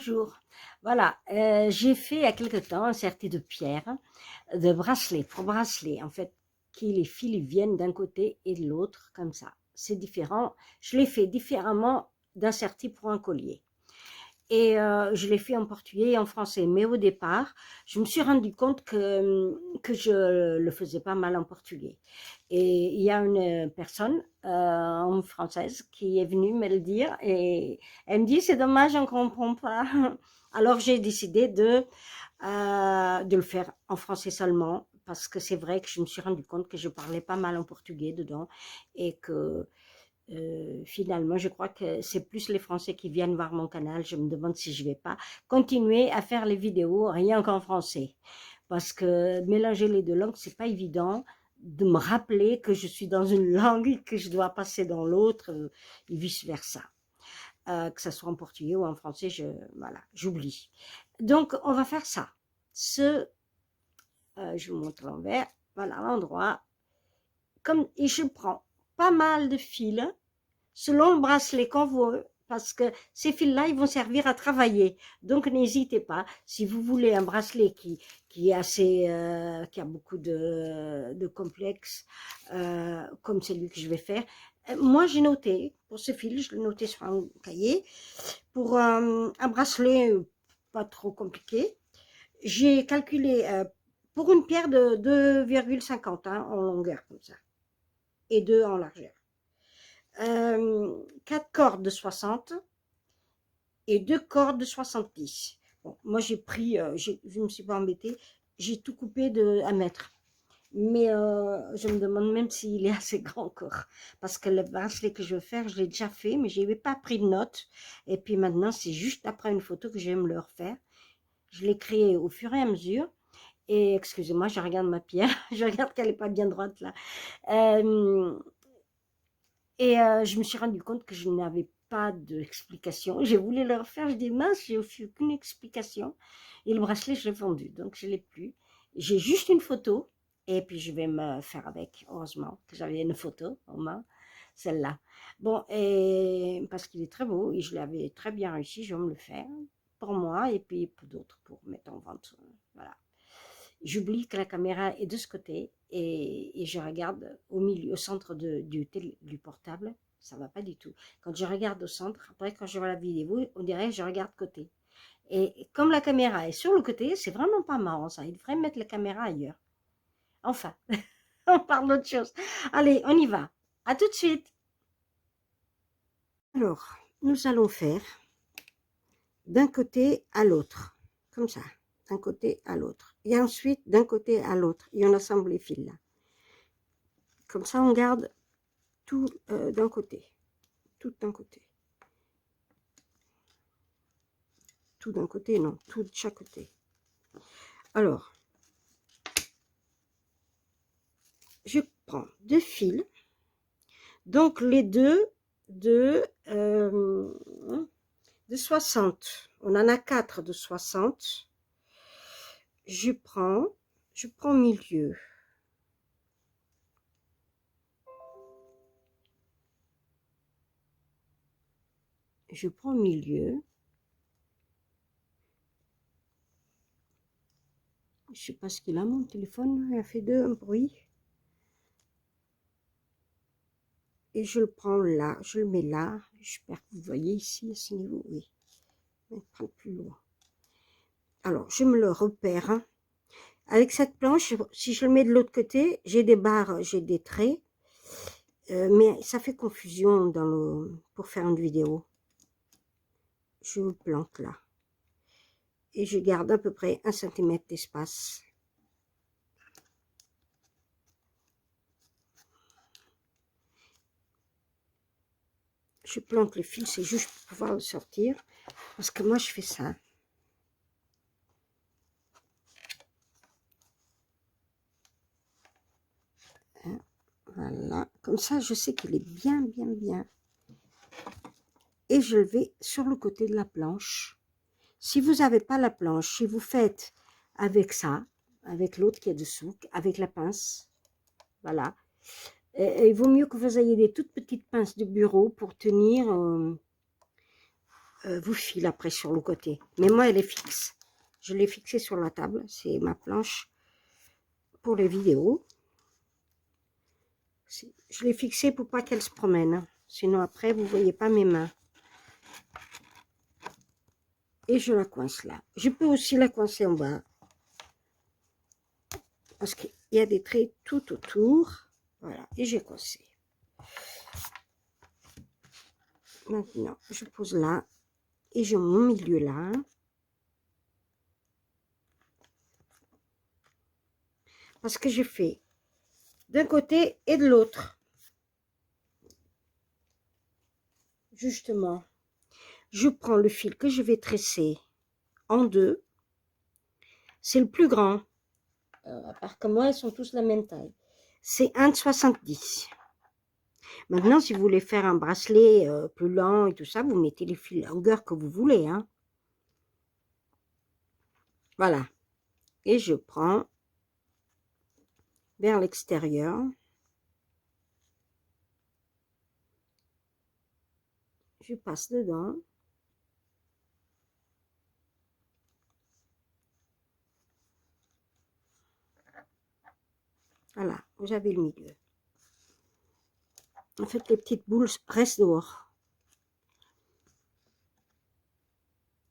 bonjour. Voilà, j'ai fait il y a quelque temps un serti de pierre, de bracelet, pour bracelet, en fait, qui les fils ils viennent d'un côté et de l'autre, comme ça. C'est différent. Je l'ai fait différemment d'un serti pour un collier. Et je l'ai fait en portugais et en français. Mais au départ, je me suis rendu compte que je le faisais pas mal en portugais. Et il y a une personne, une française, qui est venue me le dire et elle me dit c'est dommage, on ne comprend pas. Alors j'ai décidé de le faire en français seulement parce que c'est vrai que je me suis rendu compte que je parlais pas mal en portugais dedans et que finalement, je crois que c'est plus les Français qui viennent voir mon canal. Je me demande si je vais pas continuer à faire les vidéos rien qu'en français. Parce que mélanger les deux langues, c'est pas évident de me rappeler que je suis dans une langue et que je dois passer dans l'autre et vice-versa. Que ce soit en portugais ou en français, voilà, j'oublie. Donc, on va faire ça. Je vous montre l'envers. Voilà l'endroit. Et je prends pas mal de fils selon le bracelet qu'on veut, parce que ces fils-là, ils vont servir à travailler. Donc, n'hésitez pas, si vous voulez un bracelet qui est assez, qui a beaucoup de complexes, comme celui que je vais faire. Moi, j'ai noté, pour ce fil, je l'ai noté sur un cahier, pour un bracelet pas trop compliqué, j'ai calculé pour une pierre de 2,50 hein, en longueur, comme ça, et 2 en largeur. 4 cordes de 60 et 2 cordes de 70. Bon, moi j'ai pris, je ne me suis pas embêtée, j'ai tout coupé de 1 mètre. Mais je me demande même s'il est assez grand encore. Parce que le bracelet que je veux faire, je l'ai déjà fait, mais je n'avais pas pris de notes. Et puis maintenant, c'est juste après une photo que je vais me le refaire. Je l'ai créé au fur et à mesure. Et excusez-moi, je regarde ma pierre. Je regarde qu'elle n'est pas bien droite là. Je me suis rendu compte que je n'avais pas d'explication. J'ai voulu le refaire, je dis mince, j'ai aucune explication. Et le bracelet, je l'ai vendu, donc je ne l'ai plus. J'ai juste une photo, et puis je vais me faire avec, heureusement que j'avais une photo en main, celle-là. Bon, et parce qu'il est très beau, et je l'avais très bien réussi, je vais me le faire pour moi, et puis pour d'autres, pour mettre en vente. Voilà. J'oublie que la caméra est de ce côté et je regarde au milieu, au centre du portable. Ça va pas du tout. Quand je regarde au centre, après quand je vois la vidéo, on dirait que je regarde côté. Et comme la caméra est sur le côté, c'est vraiment pas marrant ça. Il devrait mettre la caméra ailleurs. Enfin, on parle d'autre chose. Allez, on y va. À tout de suite. Alors, nous allons faire d'un côté à l'autre, comme ça, d'un côté à l'autre. Et ensuite, d'un côté à l'autre. Et on assemble les fils là. Comme ça, on garde tout d'un côté. Tout d'un côté. Tout d'un côté, non. Tout de chaque côté. Alors, je prends 2 fils. Donc, les deux de 60. On en a 4 de 60. Je prends milieu. Je prends milieu. Je sais pas ce qu'il a, mon téléphone. Il a fait un bruit. Et je le prends là. Je le mets là. J'espère que vous voyez ici, à ce niveau. Oui. Je vais prendre plus loin. Alors, je me le repère. Hein. Avec cette planche, si je le mets de l'autre côté, j'ai des barres, j'ai des traits. Mais ça fait confusion pour faire une vidéo. Je le plante là. Et je garde à peu près 1 cm d'espace. Je plante le fil, c'est juste pour pouvoir le sortir. Parce que moi, je fais ça. Hein, voilà. Comme ça, je sais qu'il est bien, bien, bien. Et je le vais sur le côté de la planche. Si vous n'avez pas la planche, si vous faites avec ça, avec l'autre qui est dessous, avec la pince, voilà. Et il vaut mieux que vous ayez des toutes petites pinces de bureau pour tenir vous file après sur le côté. Mais moi, elle est fixe. Je l'ai fixée sur la table. C'est ma planche pour les vidéos. Je l'ai fixée pour pas qu'elle se promène. Sinon, après, vous voyez pas mes mains. Et je la coince là. Je peux aussi la coincer en bas. Parce qu'il y a des traits tout autour. Voilà. Et j'ai coincé. Maintenant, je pose là. Et j'ai mon milieu là. Parce que j'ai fait d'un côté et de l'autre. Justement, je prends le fil que je vais tresser en deux. C'est le plus grand. À part que moi, ils sont tous la même taille. C'est 1,70 m. Maintenant, si vous voulez faire un bracelet plus lent et tout ça, vous mettez les fils de longueur que vous voulez. Hein. Voilà. Et je prends vers l'extérieur. Je passe dedans. Voilà, vous avez le milieu. En fait, les petites boules restent dehors.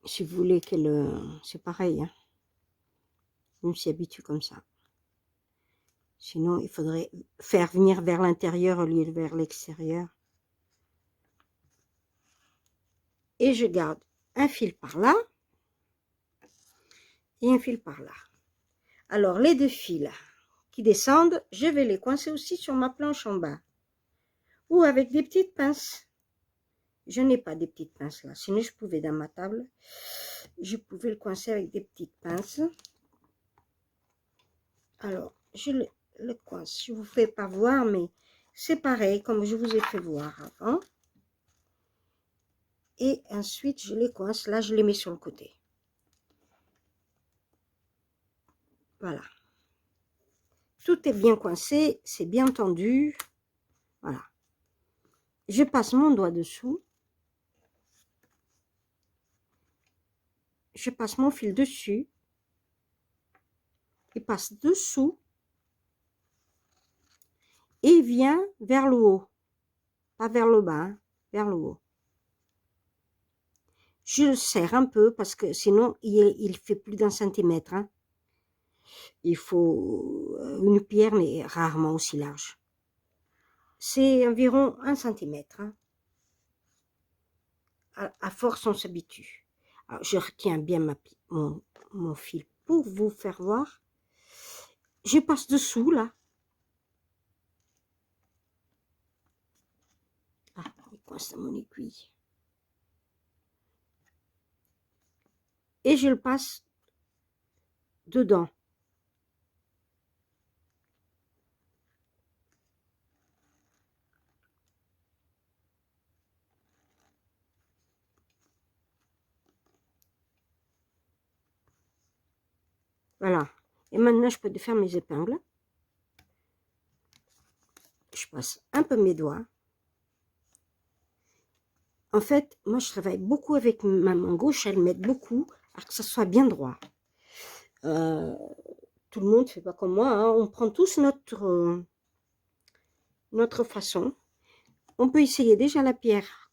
Si vous voulez qu'elle... c'est pareil. Hein. On s'y habitue comme ça. Sinon, il faudrait faire venir vers l'intérieur au lieu de vers l'extérieur. Et je garde un fil par là et un fil par là. Alors, les deux fils qui descendent, je vais les coincer aussi sur ma planche en bas. Ou avec des petites pinces. Je n'ai pas des petites pinces là. Sinon, je pouvais dans ma table, je pouvais le coincer avec des petites pinces. Alors, je le coince. Je ne vous fais pas voir, mais c'est pareil comme je vous ai fait voir avant. Et ensuite, je les coince. Là, je les mets sur le côté. Voilà. Tout est bien coincé, c'est bien tendu. Voilà. Je passe mon doigt dessous. Je passe mon fil dessus. Il passe dessous. Et il vient vers le haut. Pas vers le bas, hein, vers le haut. Je le serre un peu parce que sinon, il fait plus d'un centimètre. Hein. Il faut une pierre, mais rarement aussi large. C'est environ 1 centimètre. Hein. À force, on s'habitue. Je retiens bien mon fil pour vous faire voir. Je passe dessous, là. Ah, il coince dans mon aiguille. Et je le passe dedans. Voilà. Et maintenant, je peux défaire mes épingles. Je passe un peu mes doigts. En fait, moi, je travaille beaucoup avec ma main gauche. Elle m'aide beaucoup à que ça soit bien droit. Tout le monde ne fait pas comme moi. Hein. On prend tous notre façon. On peut essayer déjà la pierre.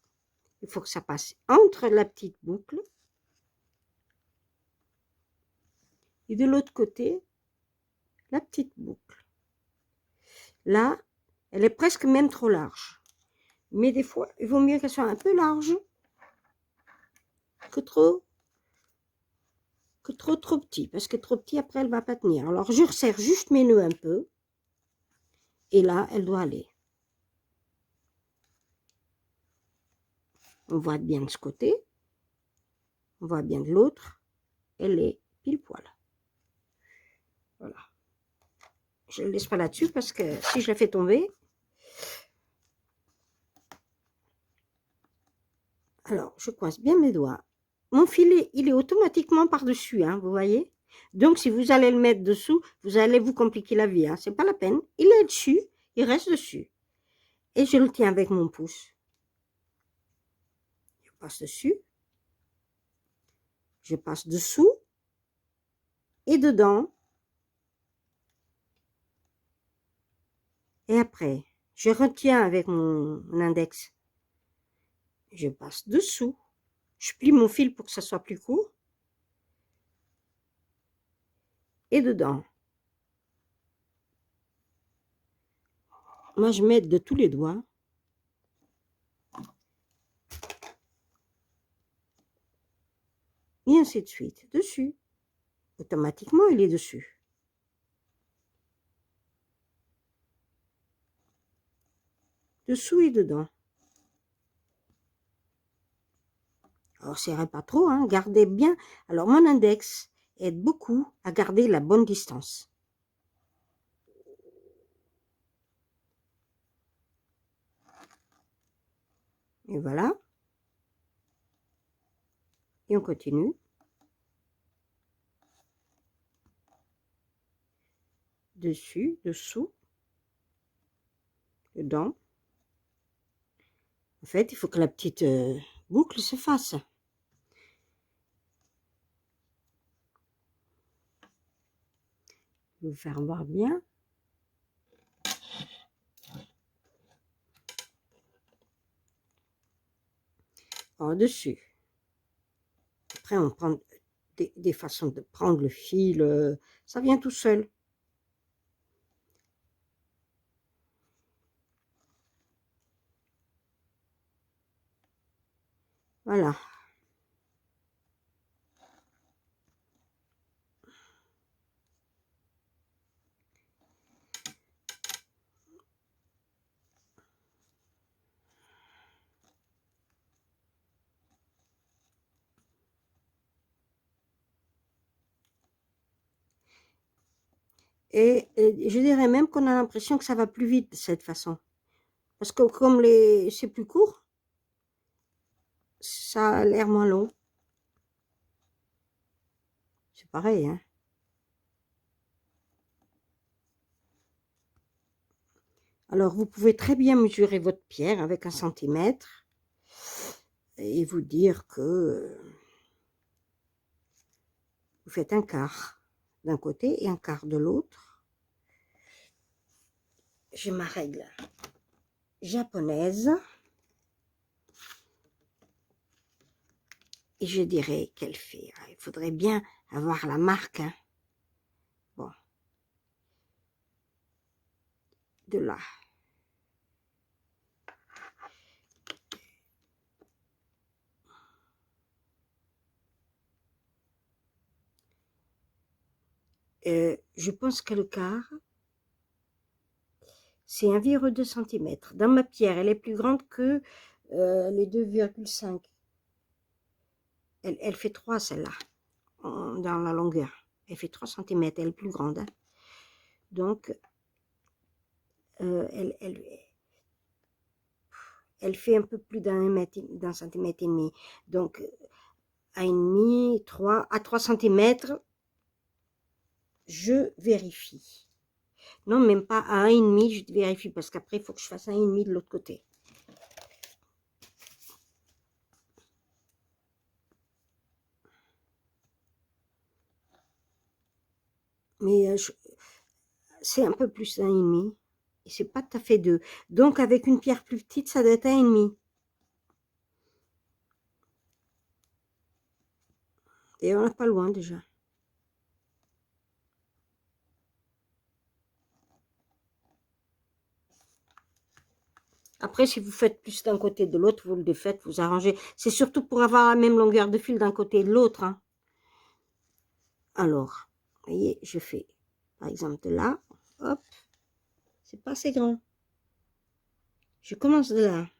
Il faut que ça passe entre la petite boucle. Et de l'autre côté, la petite boucle. Là, elle est presque même trop large. Mais des fois, il vaut mieux qu'elle soit un peu large que trop petit. Parce que trop petit, après, elle ne va pas tenir. Alors, je resserre juste mes nœuds un peu. Et là, elle doit aller. On voit bien de ce côté. On voit bien de l'autre. Elle est pile poil. Voilà. Je ne le laisse pas là-dessus parce que si je la fais tomber... Alors, je coince bien mes doigts. Mon filet, il est automatiquement par-dessus, hein, vous voyez. Donc, si vous allez le mettre dessous, vous allez vous compliquer la vie. Hein, c'est pas la peine. Il est dessus, il reste dessus. Et je le tiens avec mon pouce. Je passe dessus. je passe dessous et dedans. Et après, je retiens avec mon index. Je passe dessous. Je plie mon fil pour que ça soit plus court. Et dedans. Moi, je mets de tous les doigts. Et ainsi de suite. Dessus. Automatiquement, il est dessus. Dessous et dedans. Alors, serrez pas trop, hein. Gardez bien. Alors, mon index aide beaucoup à garder la bonne distance. Et voilà. Et on continue. Dessus, dessous, dedans. En fait, il faut que la petite boucle se fasse. Je vais vous faire voir bien. En dessus. Après, on prend des façons de prendre le fil. Ça vient tout seul. Voilà. Et je dirais même qu'on a l'impression que ça va plus vite de cette façon. Parce que comme c'est plus court, ça a l'air moins long. C'est pareil, hein. Alors, vous pouvez très bien mesurer votre pierre avec 1 centimètre et vous dire que vous faites un quart d'un côté et un quart de l'autre. J'ai ma règle japonaise et je dirais qu'elle fait. Il faudrait bien avoir la marque, hein. Bon, de là. Je pense que le quart, c'est 1,2 cm. Dans ma pierre, elle est plus grande que les 2,5. Elle fait 3, celle-là, dans la longueur. Elle fait 3 cm, elle est plus grande, hein. Donc, elle fait un peu plus d'un centimètre et demi. Donc, à 3 cm, je vérifie. Non, même pas à 1,5, je vérifie parce qu'après, il faut que je fasse 1,5 de l'autre côté. Mais c'est un peu plus d'1,5. Et c'est pas tout à fait 2. Donc, avec une pierre plus petite, ça doit être 1,5. Et on n'est pas loin déjà. Après, si vous faites plus d'un côté de l'autre, vous le défaites, vous arrangez. C'est surtout pour avoir la même longueur de fil d'un côté et de l'autre, hein. Alors, vous voyez, je fais, par exemple, de là, hop, c'est pas assez grand. Je commence de là.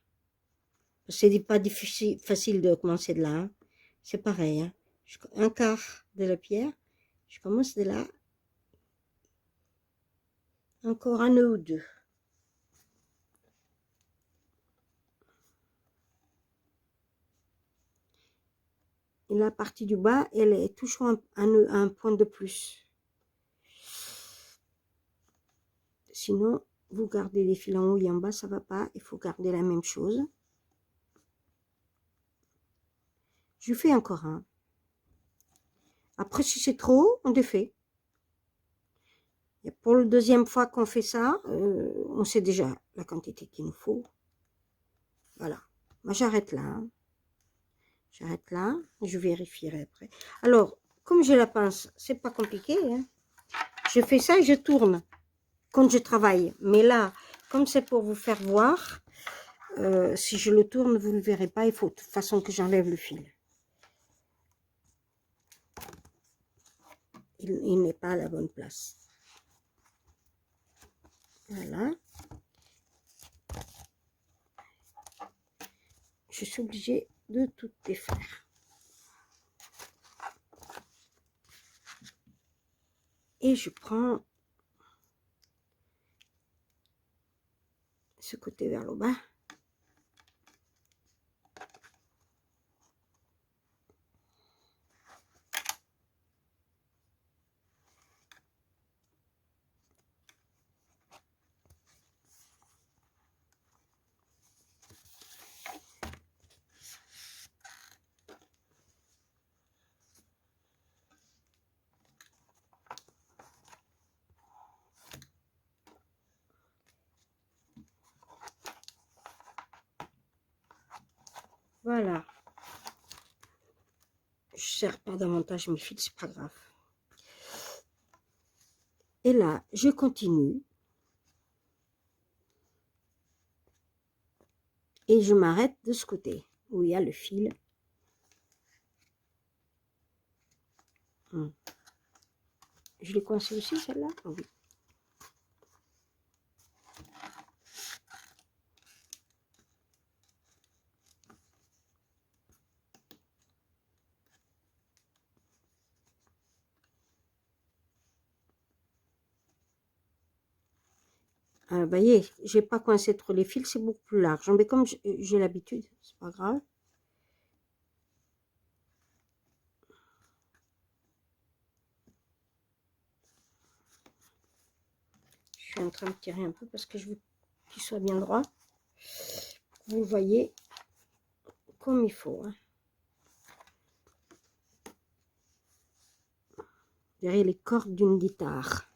C'est pas difficile, facile de commencer de là, hein. C'est pareil, hein. Un quart de la pierre, je commence de là, encore un nœud ou deux. Et la partie du bas, elle est toujours un point de plus. Sinon, vous gardez les fils en haut et en bas, ça va pas. Il faut garder la même chose. Je fais encore un. Après, si c'est trop, on défait. Et pour la deuxième fois qu'on fait ça, on sait déjà la quantité qu'il nous faut. Voilà. Moi, j'arrête là. Hein. J'arrête là. Je vérifierai après. Alors, comme j'ai la pince, c'est pas compliqué. Hein. Je fais ça et je tourne quand je travaille. Mais là, comme c'est pour vous faire voir, si je le tourne, vous ne le verrez pas. Il faut de toute façon que j'enlève le fil. Il n'est pas à la bonne place. Voilà. Je suis obligée de tout défaire. Et je prends ce côté vers le bas. Voilà. Je ne serre pas davantage mes fils, c'est pas grave. Et là, je continue. Et je m'arrête de ce côté, où il y a le fil. Je l'ai coincé aussi, celle-là? Oui. Vous voyez, j'ai pas coincé trop les fils, c'est beaucoup plus large. Mais comme j'ai l'habitude, c'est pas grave. Je suis en train de tirer un peu parce que je veux qu'il soit bien droit. Vous le voyez comme il faut. Hein. Derrière les cordes d'une guitare.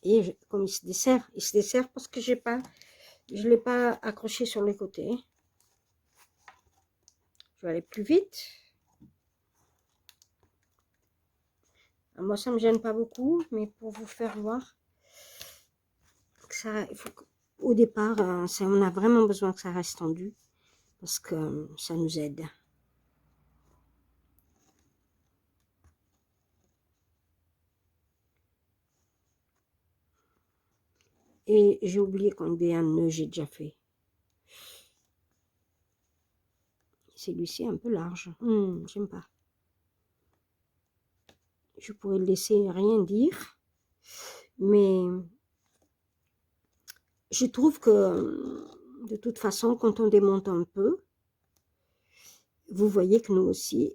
Et comme il se dessert parce que je ne l'ai pas accroché sur les côtés. Je vais aller plus vite. Alors moi, ça ne me gêne pas beaucoup, mais pour vous faire voir que ça, il faut qu'au départ, on a vraiment besoin que ça reste tendu parce que ça nous aide. Et j'ai oublié combien de nœuds j'ai déjà fait. Celui-ci est un peu large. J'aime pas. Je pourrais le laisser rien dire. Mais je trouve que de toute façon, quand on démonte un peu, vous voyez que nous aussi,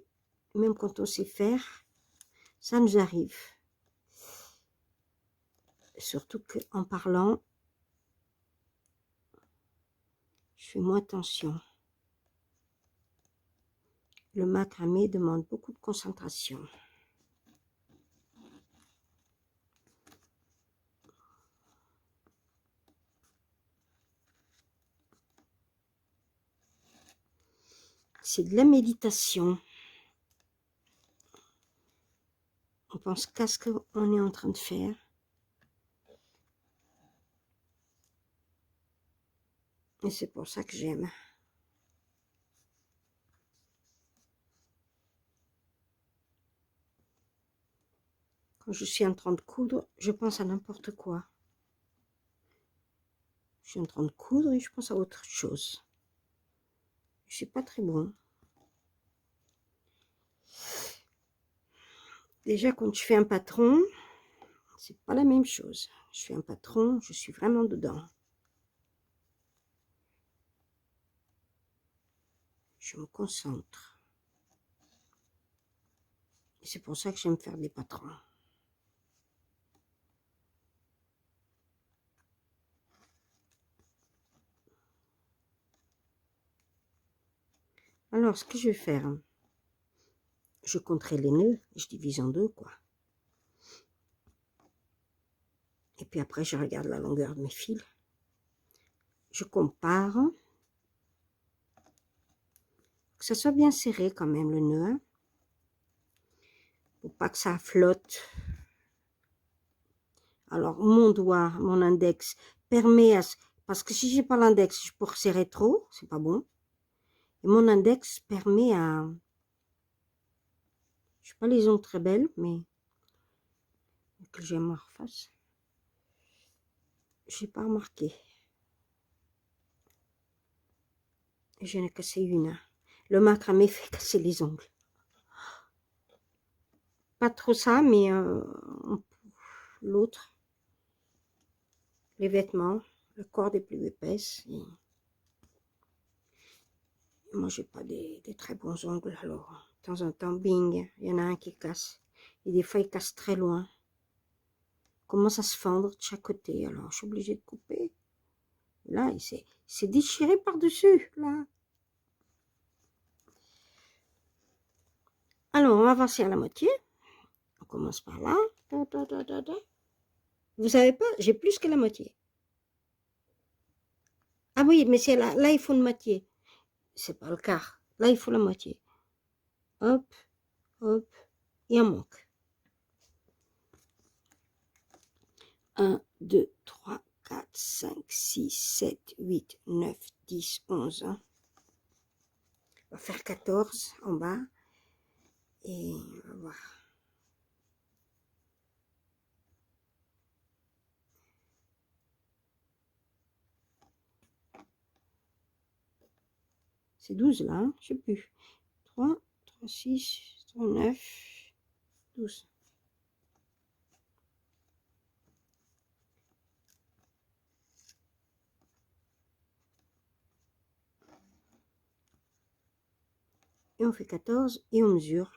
même quand on sait faire, ça nous arrive. Surtout qu'en parlant, je fais moins attention. Le macramé demande beaucoup de concentration. C'est de la méditation. On pense qu'à ce qu'on est en train de faire. Et c'est pour ça que j'aime. Quand je suis en train de coudre, je pense à n'importe quoi. Je suis en train de coudre et je pense à autre chose. Je suis pas très bon. Déjà, quand je fais un patron, c'est pas la même chose. Je fais un patron, je suis vraiment dedans. Je me concentre. Et c'est pour ça que j'aime faire des patrons. Alors, ce que je vais faire, je compterai les nœuds, je divise en deux, quoi. Et puis après, je regarde la longueur de mes fils. Je compare. Que ça soit bien serré quand même, le nœud. Hein, pour pas que ça flotte. Alors, mon doigt, mon index, permet à... Parce que si j'ai pas l'index, je peux resserrer trop, c'est pas bon. Et mon index permet à... Je sais pas les ongles très belles, mais... Que j'ai ma refasse. J'ai pas remarqué. J'en ai cassé une. Le macramé fait casser les ongles. Pas trop ça, mais l'autre. Les vêtements, le corps des plus épaisses. Et moi, j'ai pas des très bons ongles, alors de temps en temps, bing, il y en a un qui casse. Et des fois, il casse très loin. Commence à se fendre de chaque côté, alors je suis obligée de couper. Là, il s'est déchiré par-dessus, là. Alors, on va avancer à la moitié. On commence par là. Vous savez pas, j'ai plus que la moitié. Ah oui, mais c'est là, il faut une moitié. C'est pas le quart. Là, il faut la moitié. Hop, hop, il en manque. 1, 2, 3, 4, 5, 6, 7, 8, 9, 10, 11. Hein. On va faire 14 en bas. Et on va voir. C'est 12 là, hein, je sais plus. 3, 3, 6, 3, 9, 12. Et on fait 14 et on mesure.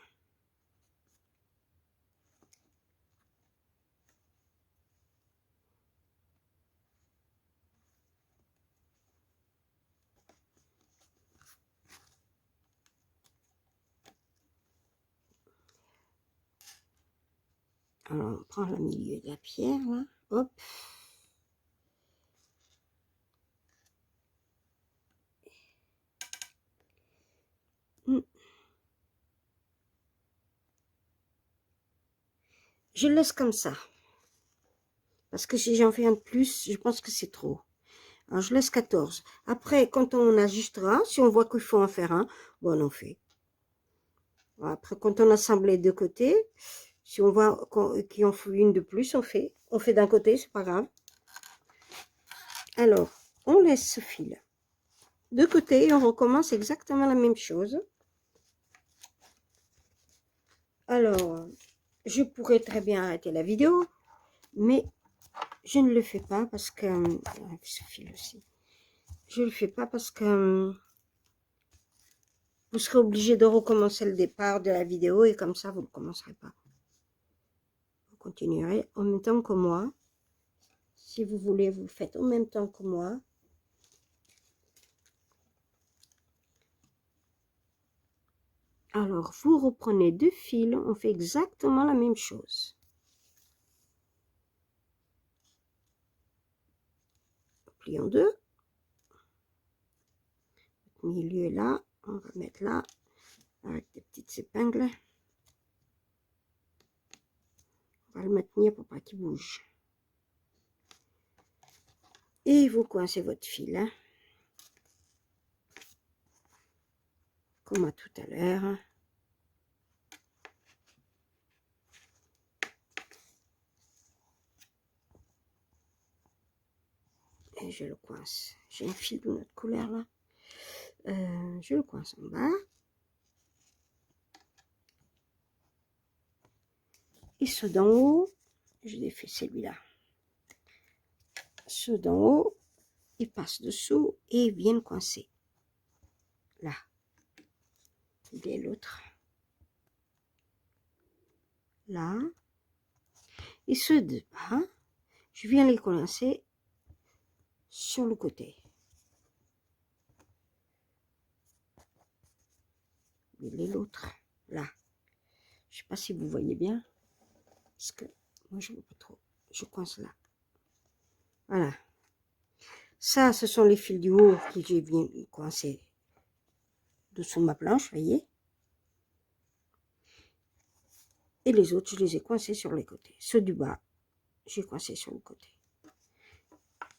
Alors on prend le milieu de la pierre là, hop. Je le laisse comme ça. Parce que si j'en fais un de plus, je pense que c'est trop. Alors je laisse 14. Après, quand on ajustera, si on voit qu'il faut en faire un, bon, on en fait. Après, quand on assemble les deux côtés, si on voit qu'il en faut une de plus, on fait. On fait d'un côté, c'est pas grave. Alors, on laisse ce fil de côté et on recommence exactement la même chose. Alors, je pourrais très bien arrêter la vidéo, mais je ne le fais pas parce que... ce fil aussi. Je ne le fais pas parce que vous serez obligé de recommencer le départ de la vidéo et comme ça, vous ne commencerez pas. Vous continuerez en même temps que moi. Si vous voulez, vous le faites en même temps que moi. Alors, vous reprenez deux fils, on fait exactement la même chose. Plie en deux. Le milieu là, on va mettre là, avec des petites épingles. On va le maintenir pour pas qu'il bouge. Et vous coincez votre fil. Hein, comme à tout à l'heure. Et je le coince. J'ai un fil de notre couleur là. Je le coince en bas. Et ceux d'en haut, je défais celui-là. Ceux d'en haut, ils passent dessous et ils viennent coincer. Là. Et l'autre. Là. Et ceux de bas, je viens les coincer sur le côté. l'autre, là. Je sais pas si vous voyez bien, parce que moi je ne vois pas trop. Je coince là. Voilà. Ça, ce sont les fils du haut que j'ai bien coincés dessous ma planche, voyez. Et les autres, je les ai coincés sur les côtés. Ceux du bas, j'ai coincé sur le côté.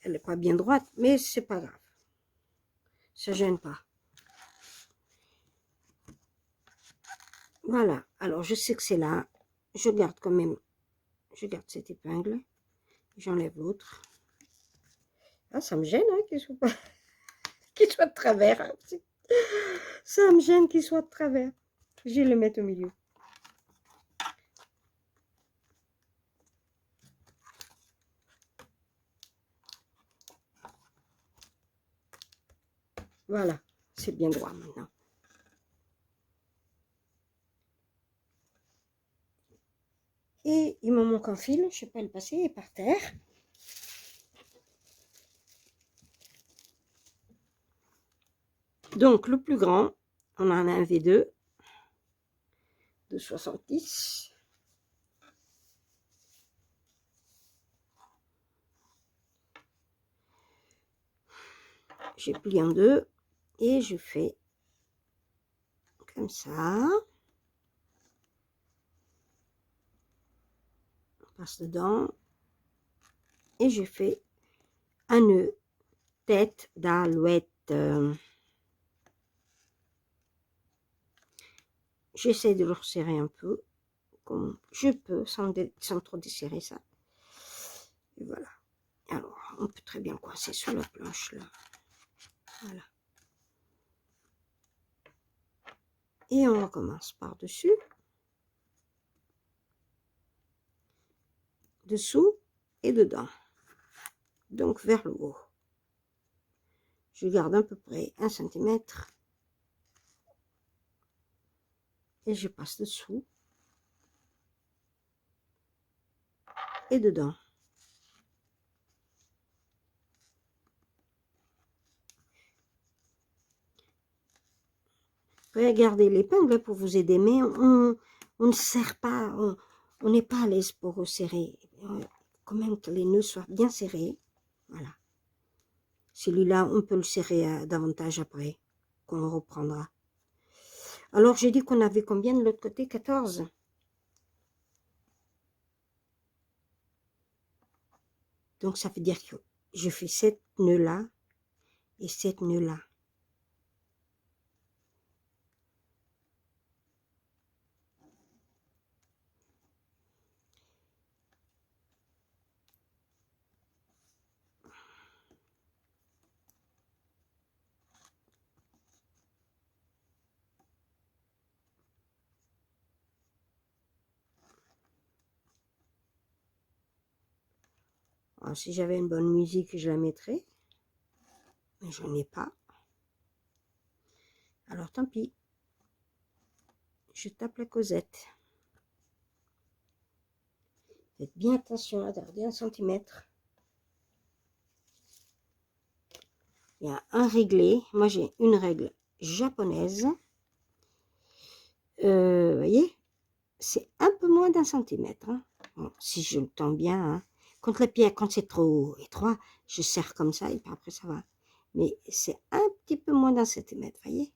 Elle n'est pas bien droite, mais c'est pas grave. Ça gêne pas. Voilà. Alors, je sais que c'est là. Je garde quand même. Je garde cette épingle. J'enlève l'autre. Ah, ça me gêne hein, qu'il soit pas... qu'il soit de travers. Hein. Ça me gêne qu'il soit de travers. Je vais le mettre au milieu. Voilà. C'est bien droit maintenant. Et il me manque un fil. Je ne sais pas le passer. Il est par terre. Donc, le plus grand, on en a un V2 de 70. J'ai plié en deux et je fais comme ça. On passe dedans et je fais un nœud tête d'alouette. J'essaie de le resserrer un peu comme je peux sans trop desserrer ça. Et voilà. Alors, on peut très bien coincer sur la planche là. Voilà. Et on recommence par-dessus, dessous et dedans. Donc vers le haut. Je garde à peu près 1 cm. Et je passe dessous et dedans. Regardez l'épingle pour vous aider, mais on ne serre pas, on n'est pas à l'aise pour resserrer. Quand même que les nœuds soient bien serrés. Voilà. Celui-là, on peut le serrer davantage après, qu'on reprendra. Alors, j'ai dit qu'on avait combien de l'autre côté? 14. Donc, ça veut dire que je fais 7 nœuds là et 7 nœuds là. Alors, si j'avais une bonne musique, je la mettrais. Mais je n'en ai pas. Alors, tant pis. Je tape la causette. Faites bien attention à garder 1 cm. Il y a un réglé. Moi, j'ai une règle japonaise. Vous voyez, c'est un peu moins d'1 centimètre. Hein. Bon, si je le tends bien. Hein. Contre la pierre, quand c'est trop étroit, je serre comme ça et puis après ça va. Mais c'est un petit peu moins d'1 centimètre, voyez.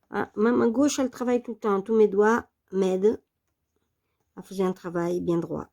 Ah, ma main gauche, elle travaille tout le temps. Tous mes doigts m'aident à faire un travail bien droit.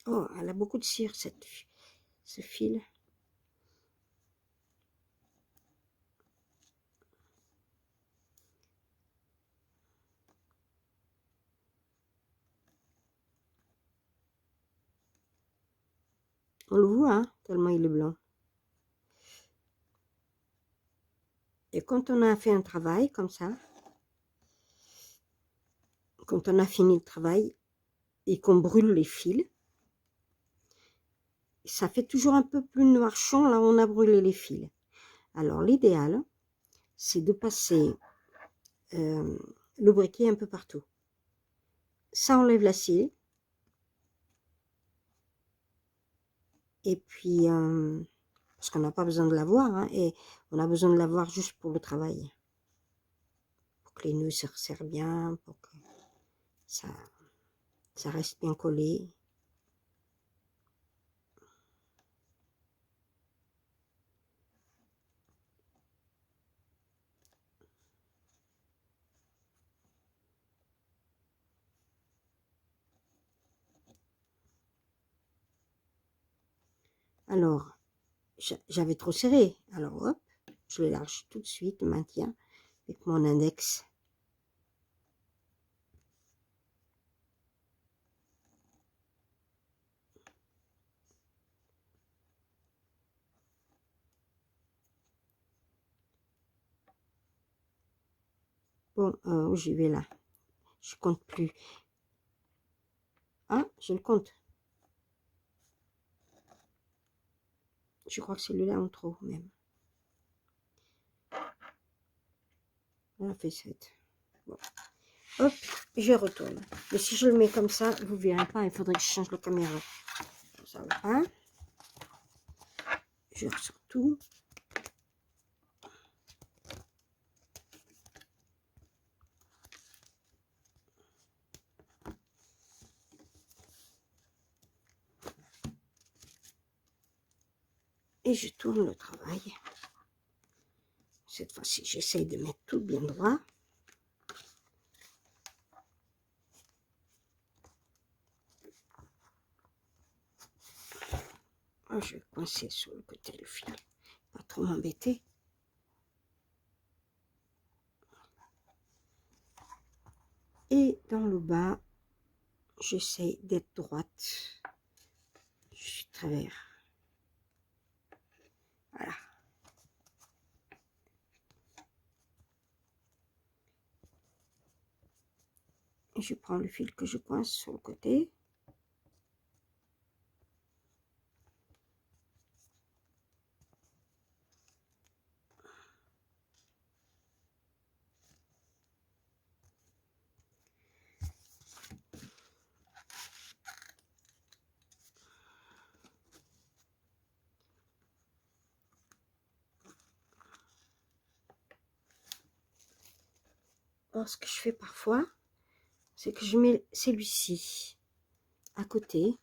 Oh, elle a beaucoup de cire, ce fil. On le voit, hein, tellement il est blanc. Et quand on a fait un travail comme ça, quand on a fini le travail et qu'on brûle les fils, ça fait toujours un peu plus noirchon là où on a brûlé les fils. Alors l'idéal, c'est de passer le briquet un peu partout. Ça enlève la cire. Et puis, parce qu'on n'a pas besoin de la voir, hein, et on a besoin de la voir juste pour le travail. Pour que les nœuds se resserrent bien, pour que ça reste bien collé. Alors, j'avais trop serré. Alors, hop, je le lâche tout de suite, maintien, avec mon index. Bon, où j'y vais là? Je compte plus. Ah, je le compte. Je crois que celui-là en trop, même. On a fait 7. Bon. Hop, je retourne. Mais si je le mets comme ça, vous ne verrez pas, il faudrait que je change la caméra. Ça va pas. Je ressors tout. Et je tourne le travail. Cette fois-ci, j'essaye de mettre tout bien droit. Oh, je vais coincer sur le côté le fil. Pas trop m'embêter. Et dans le bas, j'essaye d'être droite. Je suis travers. Voilà. Et je prends le fil que je coince sur le côté. Alors, ce que je fais parfois, c'est que je mets celui-ci à côté.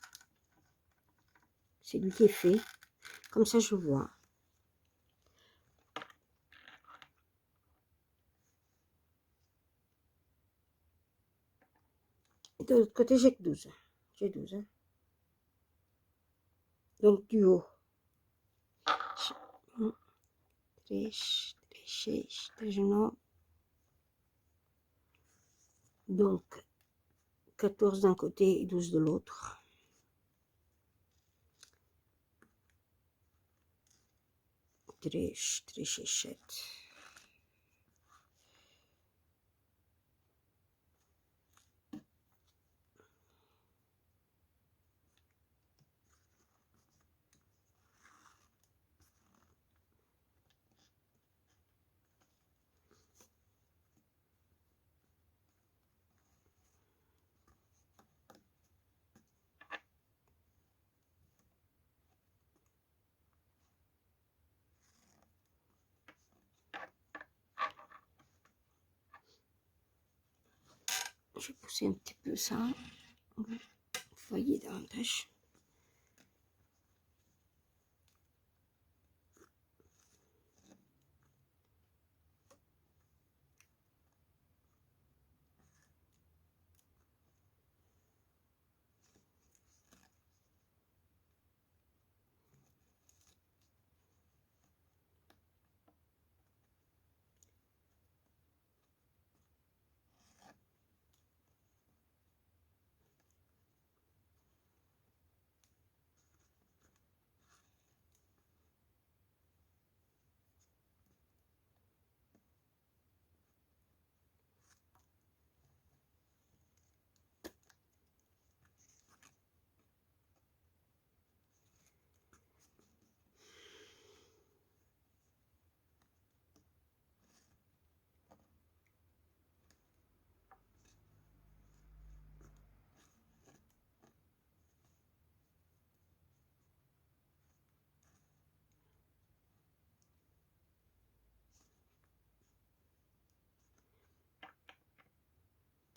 C'est lui qui est fait. Comme ça, je vois. Et de l'autre côté, j'ai que 12. J'ai 12. Hein. Donc, du haut. Donc, 14 d'un côté et 12 de l'autre. Trechet. Je vais pousser un petit peu ça. Vous voyez davantage.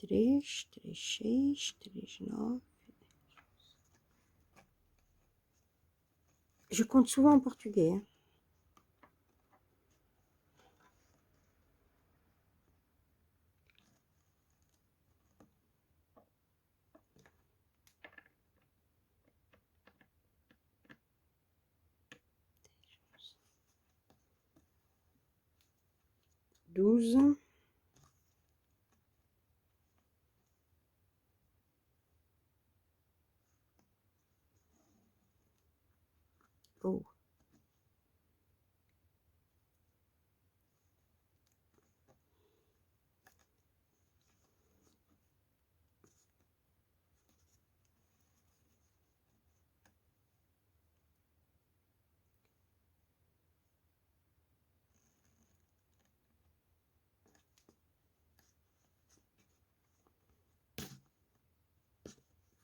9. Je compte souvent en portugais. Hein. Douze. Oh.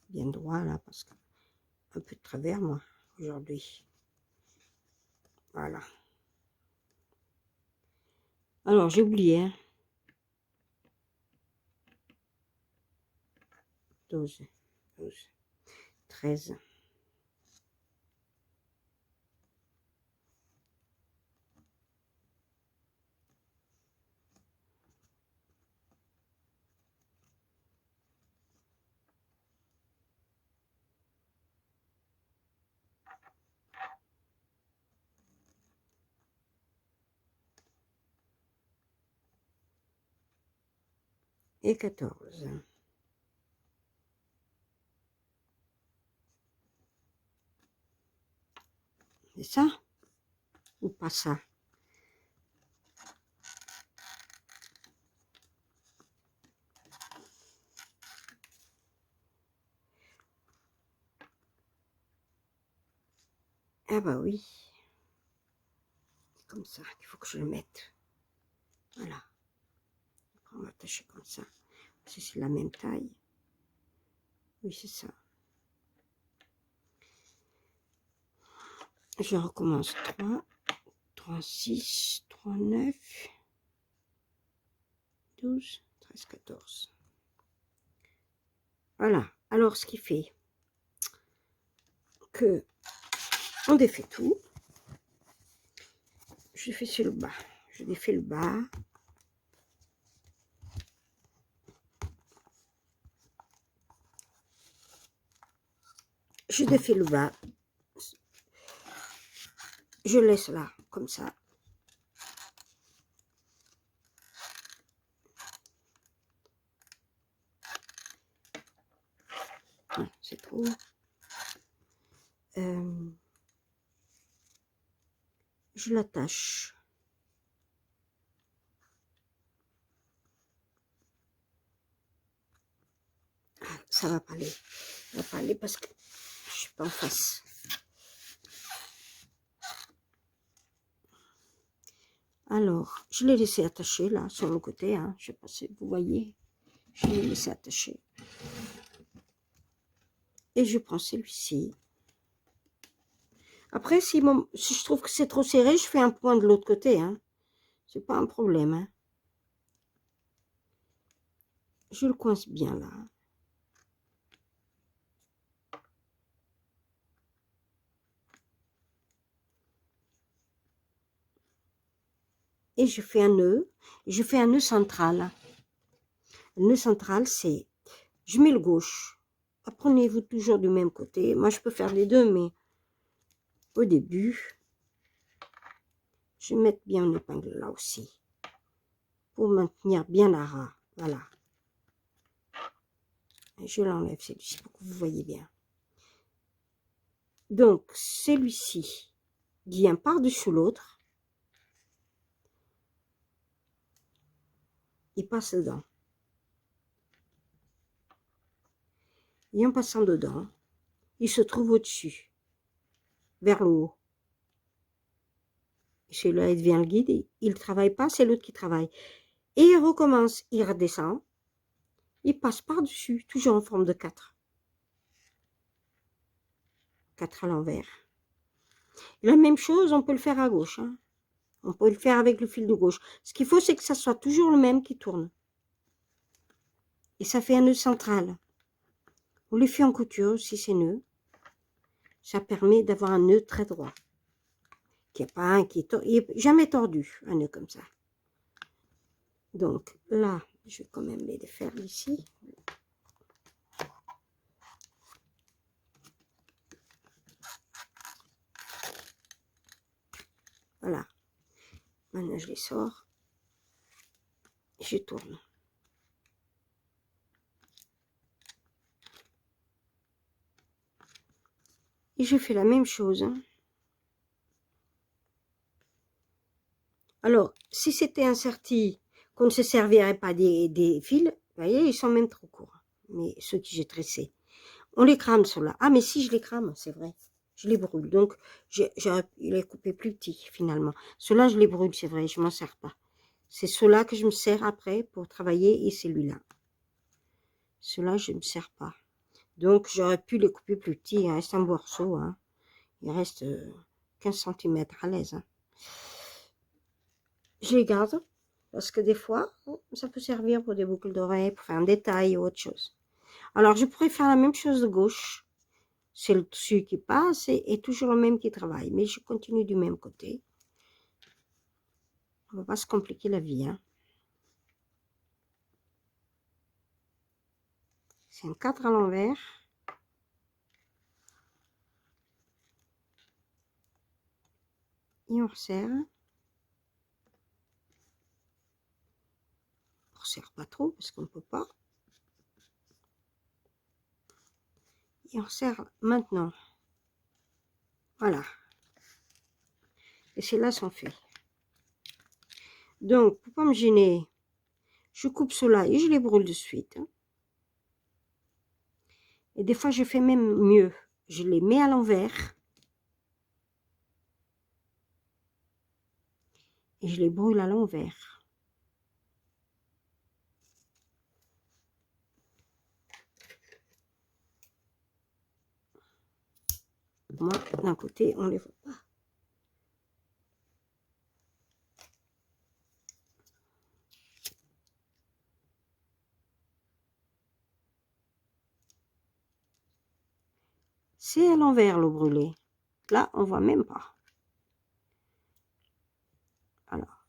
Bien droit là, parce que un peu de travers moi, aujourd'hui. Voilà. Alors, j'ai oublié. Hein. 12, 13. Et 14. C'est ça? Ou pas ça? Ah bah oui. C'est comme ça qu'il faut que je le mette. Voilà. On va attacher comme ça. Si c'est la même taille. Oui, c'est ça. Je recommence 3, 36, 39, 12, 13, 14. Voilà. Alors, ce qui fait que on défait tout. Je fais sur le bas. Je défais le bas. Je défais le bas. Je laisse là, comme ça. C'est trop. Je l'attache. Ah, ça va pas aller. Ça va pas aller parce que je suis pas en face. Alors, je l'ai laissé attacher là, sur le côté. Hein. Je sais pas si vous voyez. Je l'ai laissé attacher. Et je prends celui-ci. Après, si je trouve que c'est trop serré, je fais un point de l'autre côté. Hein. C'est pas un problème. Hein. Je le coince bien là. Et je fais un nœud. Je fais un nœud central. Le nœud central, c'est... Je mets le gauche. Apprenez-vous toujours du même côté. Moi, je peux faire les deux, mais au début, je vais mettre bien une épingle là aussi. Pour maintenir bien la ras. Voilà. Et je l'enlève celui-ci pour que vous voyez bien. Donc, celui-ci vient par-dessus l'autre. Il passe dedans. Et en passant dedans, il se trouve au-dessus, vers le haut. Celui-là, il devient le guide. Il ne travaille pas, c'est l'autre qui travaille. Et il recommence, il redescend. Il passe par-dessus, toujours en forme de 4. 4 à l'envers. La même chose, on peut le faire à gauche. Hein. On peut le faire avec le fil de gauche. Ce qu'il faut, c'est que ça soit toujours le même qui tourne. et ça fait un nœud central. On le fait en couture si c'est nœud. Ça permet d'avoir un nœud très droit. Qui est pas, il est jamais tordu, un nœud comme ça. Donc là, je vais quand même les défaire ici. Voilà. Maintenant, je les sors. Et je tourne. Et je fais la même chose. Alors, si c'était un serti qu'on ne se servirait pas des fils, vous voyez, ils sont même trop courts. Mais ceux que j'ai tressés. On les crame, ceux-là. Ah, mais si, je les crame, c'est vrai. Je les brûle. Donc, j'aurais pu les couper plus petits, finalement. Ceux-là, je les brûle, c'est vrai, je ne m'en sers pas. C'est ceux-là que je me sers après pour travailler et celui-là. Ceux-là, je ne me sers pas. Donc, j'aurais pu les couper plus petits. Il reste un morceau. Hein. Il reste 15 cm à l'aise. Hein. Je les garde parce que des fois, ça peut servir pour des boucles d'oreilles, pour faire un détail ou autre chose. Alors, je pourrais faire la même chose de gauche. C'est le dessus qui passe et toujours le même qui travaille. Mais je continue du même côté. On ne va pas se compliquer la vie. Hein. C'est un 4 à l'envers. Et on resserre. On ne resserre pas trop parce qu'on ne peut pas. Et on resserre maintenant. Voilà. Et ces là sont faits. Donc, pour ne pas me gêner, je coupe cela et je les brûle de suite. Et des fois, je fais même mieux. Je les mets à l'envers. Et je les brûle à l'envers. Moi, d'un côté, on ne les voit pas. C'est à l'envers le brûlé. Là, on ne voit même pas. Alors.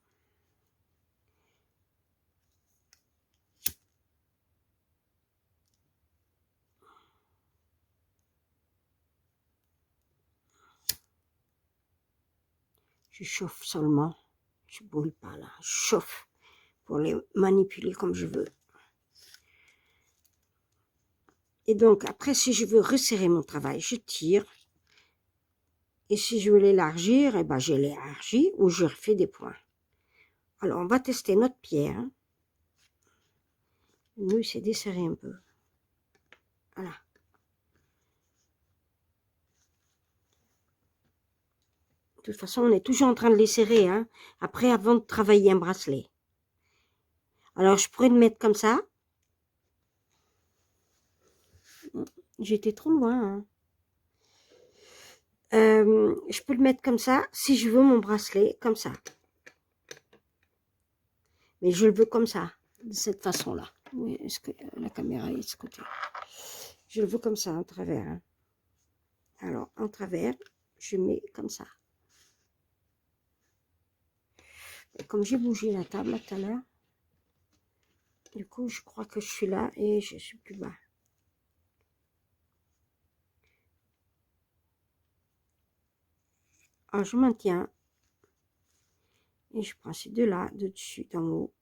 Je chauffe seulement. Je ne brûle pas là. Je chauffe pour les manipuler comme je veux. Et donc, après, si je veux resserrer mon travail, je tire. Et si je veux l'élargir, eh ben, je l'élargis ou je refais des points. Alors, on va tester notre pierre. Nous, il s'est desserré un peu. Voilà. De toute façon, on est toujours en train de les serrer, hein, après, avant de travailler un bracelet. Alors, je pourrais le mettre comme ça. J'étais trop loin. Hein. Je peux le mettre comme ça, si je veux mon bracelet, comme ça. Mais je le veux comme ça, de cette façon-là. Oui, est-ce que la caméra est de ce côté? Je le veux comme ça, en travers. Hein. Alors, en travers, je mets comme ça. Et comme j'ai bougé la table tout à l'heure, du coup, je crois que je suis là et je suis plus bas. Alors, je maintiens. Et je prends ces deux-là, de dessus, d'en haut.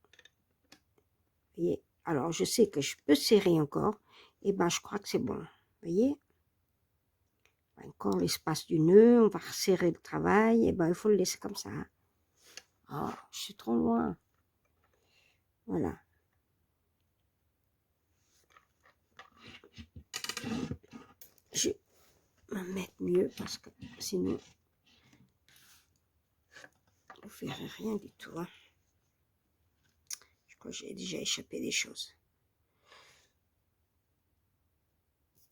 Vous voyez? Alors, je sais que je peux serrer encore. Et ben, je crois que c'est bon. Vous voyez? Encore l'espace du nœud. On va resserrer le travail. Et ben, il faut le laisser comme ça. Oh, je suis trop loin. Voilà. Je vais me mettre mieux parce que sinon, je ne ferai rien du tout. Hein. Je crois que j'ai déjà échappé des choses.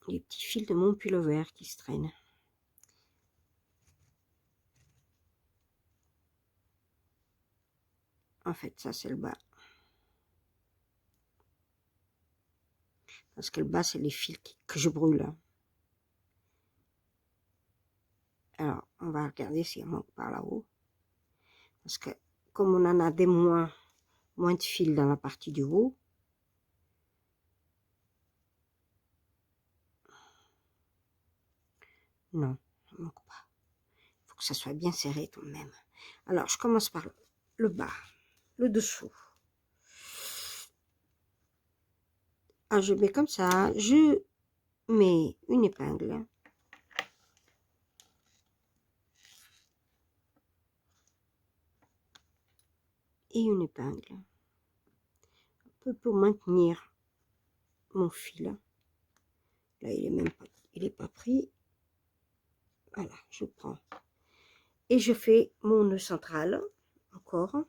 Les petits fils de mon pullover qui se traînent. En fait, ça, c'est le bas. Parce que le bas, c'est les fils que je brûle. Alors, on va regarder s'il manque par là-haut. Parce que comme on en a des moins de fils dans la partie du haut, non, ça ne manque pas. Il faut que ça soit bien serré quand même. Alors, je commence par le bas, le dessous. Ah, je mets comme ça, je mets une épingle. Et une épingle. Un peu pour maintenir mon fil. Là, il est pas pris. Voilà, je prends. Et je fais mon nœud central, encore.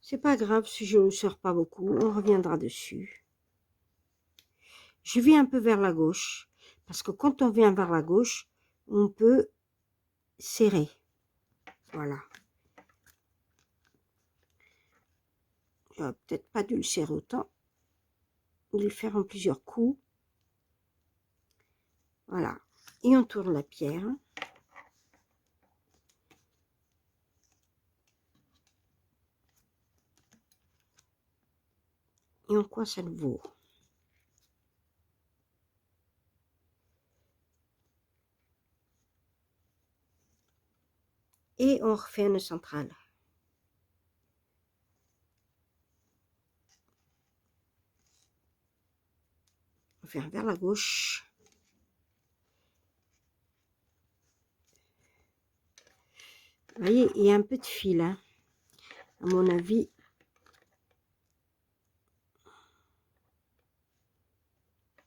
C'est pas grave si je ne sors pas beaucoup, on reviendra dessus. Je vais un peu vers la gauche, parce que quand on vient vers la gauche, on peut serrer. Voilà. J'aurais peut-être pas dû le serrer autant, de le faire en plusieurs coups. Voilà. Et on tourne la pierre. Et on coince à nouveau. Et on refait un nœud central. On fait vers la gauche. Vous voyez, il y a un peu de fil, hein. À mon avis.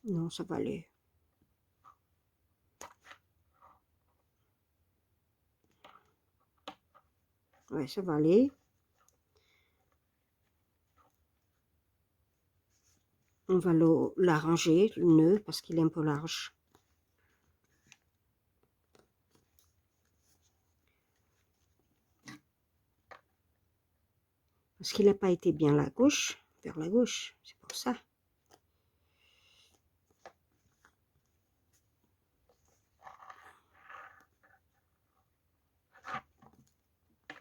Non, ça va aller. Ouais, ça va aller. On va l'arranger, le nœud, parce qu'il est un peu large. Parce qu'il n'a pas été bien vers la gauche, c'est pour ça.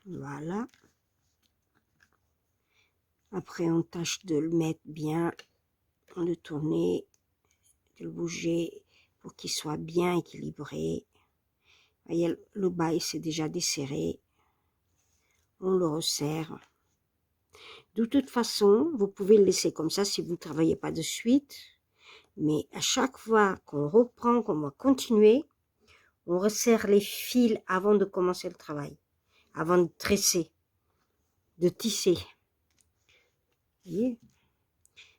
Voilà. Après, on tâche de le mettre bien, de le tourner, de le bouger pour qu'il soit bien équilibré. Vous voyez, le bas, il s'est déjà desserré. On le resserre. De toute façon, vous pouvez le laisser comme ça si vous ne travaillez pas de suite. Mais à chaque fois qu'on reprend, qu'on va continuer, on resserre les fils avant de commencer le travail. Avant de tresser, de tisser. Vous voyez?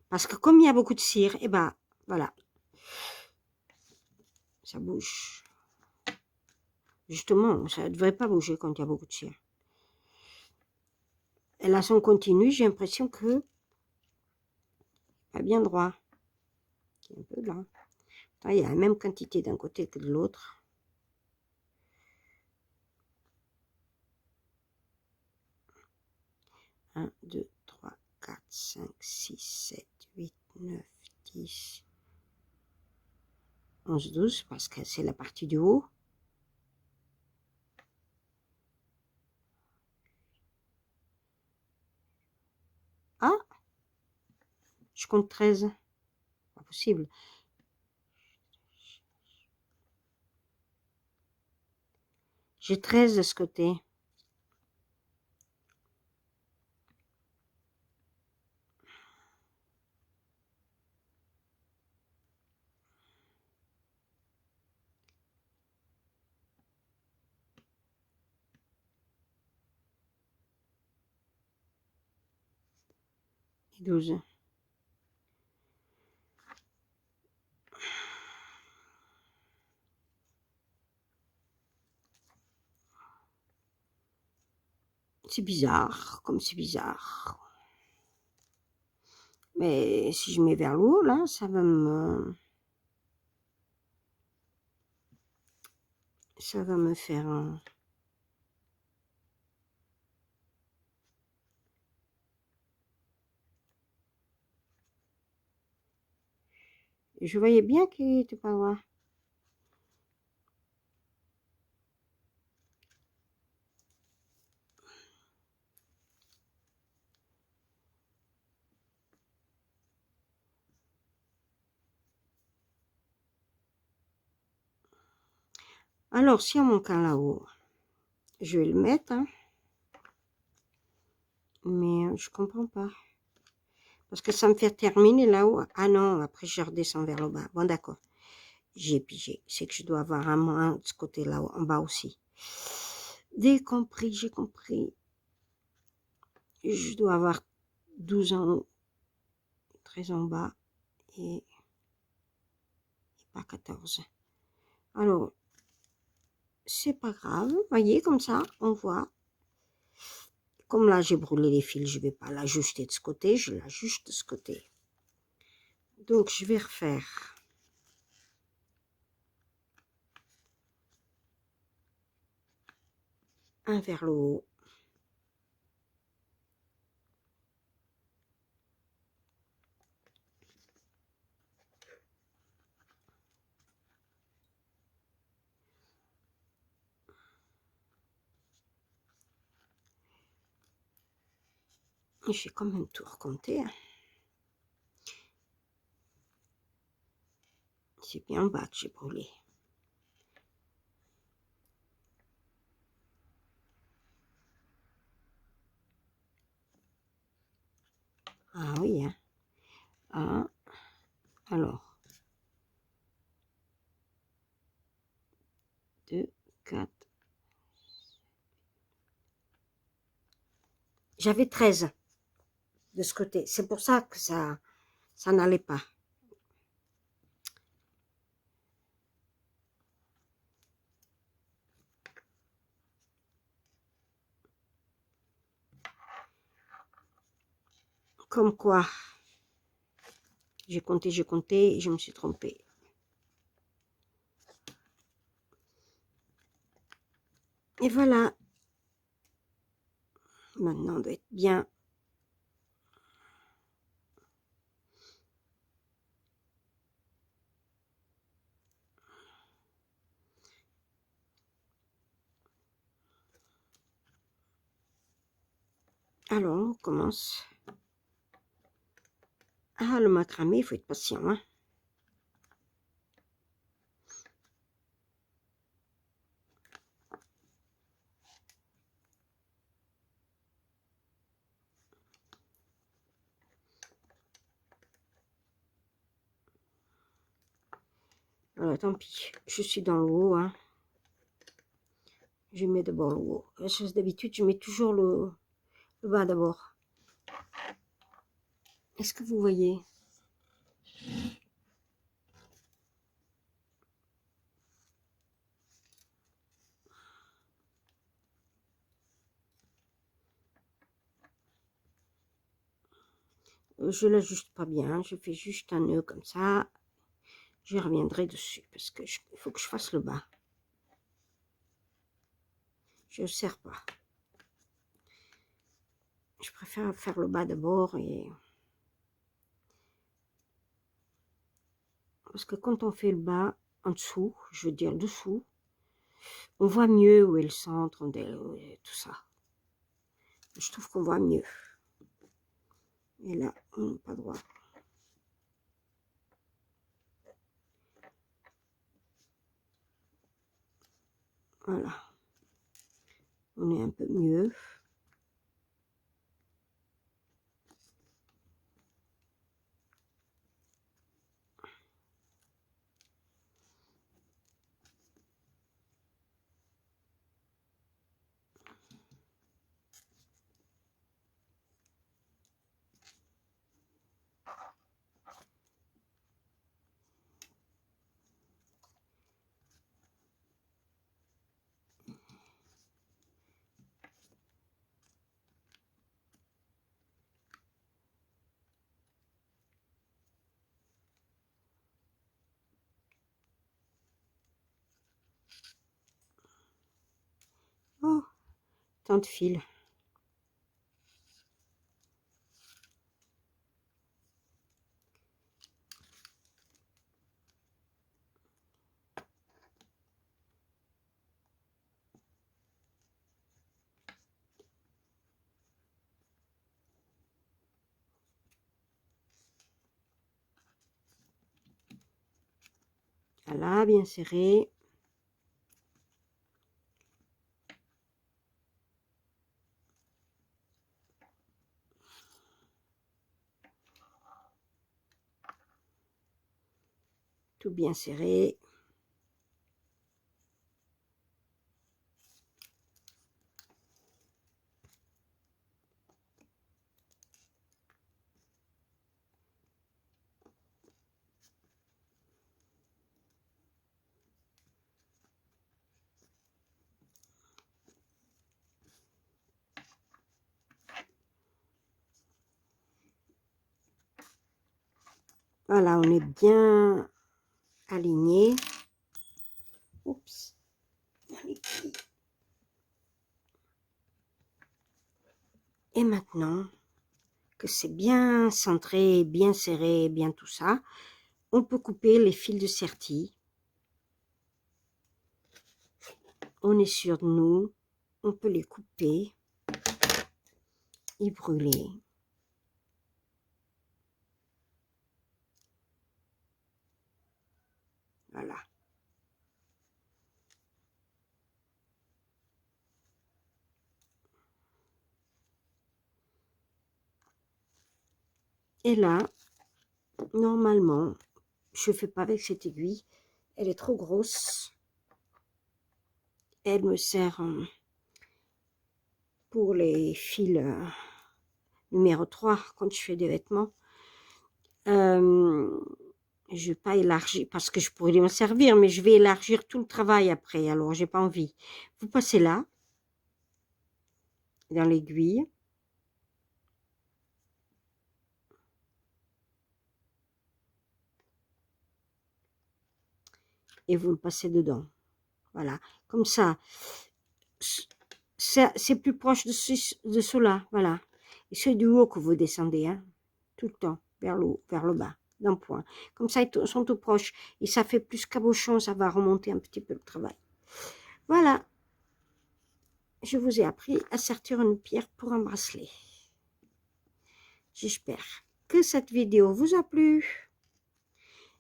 Parce que comme il y a beaucoup de cire, et ben voilà, ça bouge. Justement, ça ne devrait pas bouger quand il y a beaucoup de cire. Et là, si on continue, j'ai l'impression que pas bien droit. Un peu là. Là. Il y a la même quantité d'un côté que de l'autre. Un, 2, 3, 4, 5, 6, 7, 8, 9, 10, 11, 12, parce que c'est la partie du haut. Ah, je compte 13. Pas possible. J'ai 13 de ce côté. Et 12. C'est bizarre, comme c'est bizarre. Mais si je mets vers le haut, là, ça va me... Ça va me faire un... Je voyais bien qu'il n'était pas loin. Alors, si on manque un là-haut, je vais le mettre, hein, mais je comprends pas. Parce que ça me fait terminer là-haut. Ah non, après je redescends vers le bas. Bon, d'accord. J'ai pigé. C'est que je dois avoir un moins de ce côté-là, en bas aussi. Dès compris, j'ai compris. Je dois avoir 12 en haut, 13 en bas et pas 14. Alors, c'est pas grave. Vous voyez, comme ça, on voit. Comme là, j'ai brûlé les fils, je vais pas l'ajuster de ce côté, je l'ajuste de ce côté. Donc, je vais refaire un vers le haut. J'ai quand même tout recompté. Hein. C'est bien en bas que j'ai brûlé. Ah oui, hein. Ah, alors. 2, 4. J'avais 13 de ce côté. C'est pour ça que ça n'allait pas. Comme quoi, j'ai compté, et je me suis trompée. Et voilà. Maintenant, on doit être bien. Alors, on commence. Ah, le macramé, il faut être patient. Hein. Voilà, tant pis. Je suis dans le haut. Hein. Je mets d'abord le haut. La chose d'habitude, je mets toujours le bas d'abord. Est-ce que vous voyez? Je l'ajuste pas bien. Je fais juste un nœud comme ça. Je reviendrai dessus parce que il faut que je fasse le bas. Je ne serre pas. Je préfère faire le bas d'abord et parce que quand on fait le bas en dessous, je veux dire dessous, on voit mieux où est le centre, tout ça. Je trouve qu'on voit mieux. Et là, on n'est pas droit. Voilà. On est un peu mieux. tant de fils. Voilà, bien serré. Tout bien serré. Voilà, on est bien aligné. Oups. Et maintenant que c'est bien centré, bien serré, bien tout ça, on peut couper les fils de sertie. On est sûr de nous, on peut les couper et brûler. Voilà. Et là, normalement, je ne fais pas avec cette aiguille. Elle est trop grosse. Elle me sert pour les fils numéro 3 quand je fais des vêtements. Je ne vais pas élargir parce que je pourrais m'en servir, mais je vais élargir tout le travail après. Alors, j'ai pas envie. Vous passez là, dans l'aiguille. Et vous le passez dedans. Voilà. Comme ça, c'est plus proche de cela. Voilà. Et c'est du haut que vous descendez, hein, tout le temps, vers le bas, d'un point. Comme ça, ils sont tout proches. Et ça fait plus cabochon, ça va remonter un petit peu le travail. Voilà. Je vous ai appris à sertir une pierre pour un bracelet. J'espère que cette vidéo vous a plu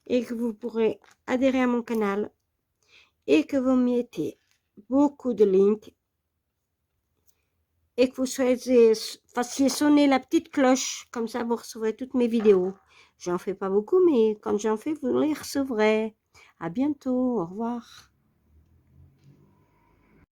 et que vous pourrez adhérer à mon canal et que vous mettez beaucoup de links et que vous fassiez sonner la petite cloche, comme ça vous recevrez toutes mes vidéos. J'en fais pas beaucoup, mais quand j'en fais, vous les recevrez. À bientôt, au revoir.